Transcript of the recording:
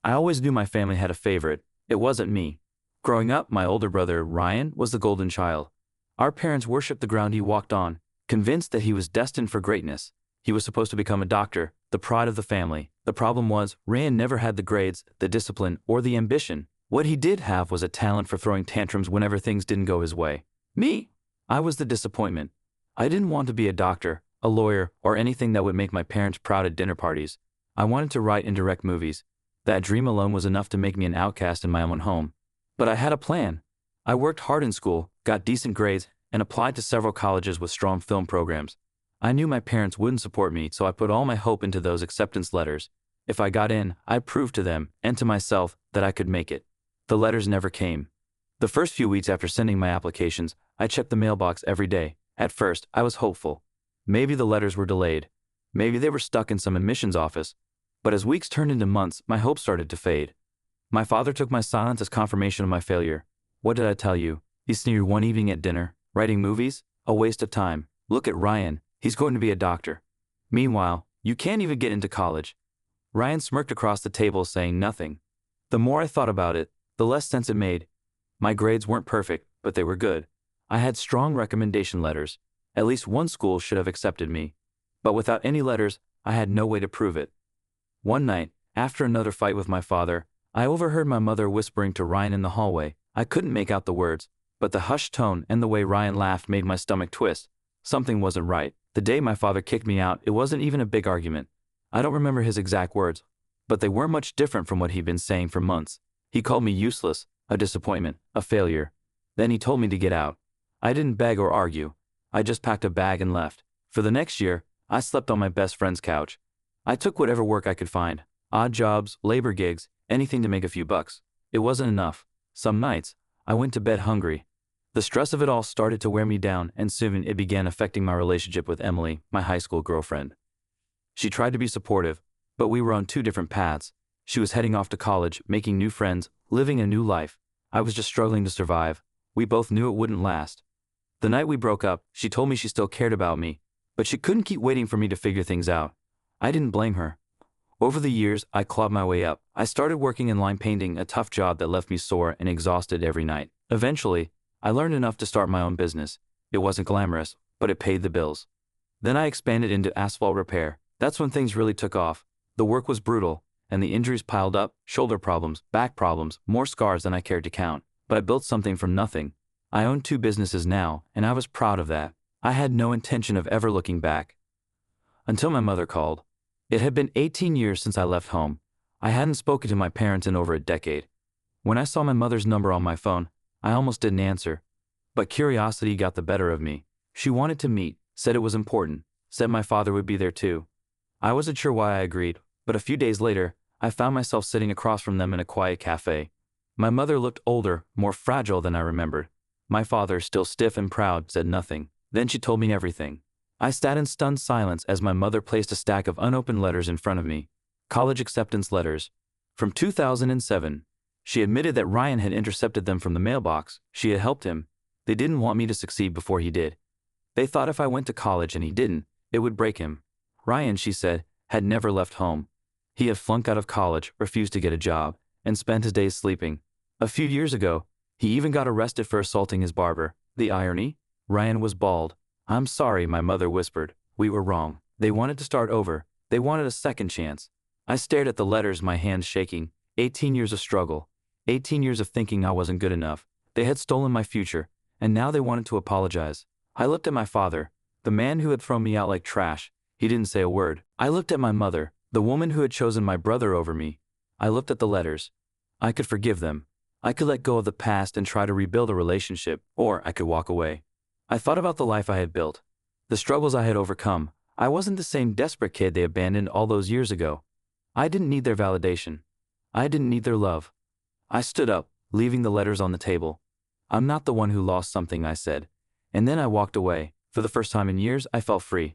I always knew my family had a favorite. It wasn't me. Growing up, my older brother, Ryan, was the golden child. Our parents worshipped the ground he walked on, convinced that he was destined for greatness. He was supposed to become a doctor, the pride of the family. The problem was, Ryan never had the grades, the discipline, or the ambition. What he did have was a talent for throwing tantrums whenever things didn't go his way. Me? I was the disappointment. I didn't want to be a doctor, a lawyer, or anything that would make my parents proud at dinner parties. I wanted to write and direct movies. That dream alone was enough to make me an outcast in my own home. But I had a plan. I worked hard in school, got decent grades, and applied to several colleges with strong film programs. I knew my parents wouldn't support me, so I put all my hope into those acceptance letters. If I got in, I'd prove to them, and to myself, that I could make it. The letters never came. The first few weeks after sending my applications, I checked the mailbox every day. At first, I was hopeful. Maybe the letters were delayed. Maybe they were stuck in some admissions office. But as weeks turned into months, my hope started to fade. My father took my silence as confirmation of my failure. What did I tell you? He sneered one evening at dinner. Writing movies? A waste of time. Look at Ryan. He's going to be a doctor. Meanwhile, you can't even get into college. Ryan smirked across the table, saying nothing. The more I thought about it, the less sense it made. My grades weren't perfect, but they were good. I had strong recommendation letters. At least one school should have accepted me. But without any letters, I had no way to prove it. One night, after another fight with my father, I overheard my mother whispering to Ryan in the hallway. I couldn't make out the words, but the hushed tone and the way Ryan laughed made my stomach twist. Something wasn't right. The day my father kicked me out, it wasn't even a big argument. I don't remember his exact words, but they weren't much different from what he'd been saying for months. He called me useless, a disappointment, a failure. Then he told me to get out. I didn't beg or argue. I just packed a bag and left. For the next year, I slept on my best friend's couch. I took whatever work I could find. Odd jobs, labor gigs, anything to make a few bucks. It wasn't enough. Some nights, I went to bed hungry. The stress of it all started to wear me down, and soon it began affecting my relationship with Emily, my high school girlfriend. She tried to be supportive, but we were on two different paths. She was heading off to college, making new friends, living a new life. I was just struggling to survive. We both knew it wouldn't last. The night we broke up, she told me she still cared about me, but she couldn't keep waiting for me to figure things out. I didn't blame her. Over the years, I clawed my way up. I started working in line painting, a tough job that left me sore and exhausted every night. Eventually, I learned enough to start my own business. It wasn't glamorous, but it paid the bills. Then I expanded into asphalt repair. That's when things really took off. The work was brutal, and the injuries piled up, shoulder problems, back problems, more scars than I cared to count. But I built something from nothing. I own two businesses now, and I was proud of that. I had no intention of ever looking back. Until my mother called. It had been 18 years since I left home. I hadn't spoken to my parents in over a decade. When I saw my mother's number on my phone, I almost didn't answer. But curiosity got the better of me. She wanted to meet, said it was important, said my father would be there too. I wasn't sure why I agreed, but a few days later, I found myself sitting across from them in a quiet cafe. My mother looked older, more fragile than I remembered. My father, still stiff and proud, said nothing. Then she told me everything. I sat in stunned silence as my mother placed a stack of unopened letters in front of me. College acceptance letters. From 2007. She admitted that Ryan had intercepted them from the mailbox. She had helped him. They didn't want me to succeed before he did. They thought if I went to college and he didn't, it would break him. Ryan, she said, had never left home. He had flunked out of college, refused to get a job, and spent his days sleeping. A few years ago, he even got arrested for assaulting his barber. The irony? Ryan was bald. I'm sorry, my mother whispered. We were wrong. They wanted to start over. They wanted a second chance. I stared at the letters, my hands shaking. 18 years of struggle. 18 years of thinking I wasn't good enough. They had stolen my future, and now they wanted to apologize. I looked at my father, the man who had thrown me out like trash. He didn't say a word. I looked at my mother, the woman who had chosen my brother over me. I looked at the letters. I could forgive them. I could let go of the past and try to rebuild a relationship, or I could walk away. I thought about the life I had built, the struggles I had overcome. I wasn't the same desperate kid they abandoned all those years ago. I didn't need their validation. I didn't need their love. I stood up, leaving the letters on the table. I'm not the one who lost something, I said. And then I walked away. For the first time in years, I felt free.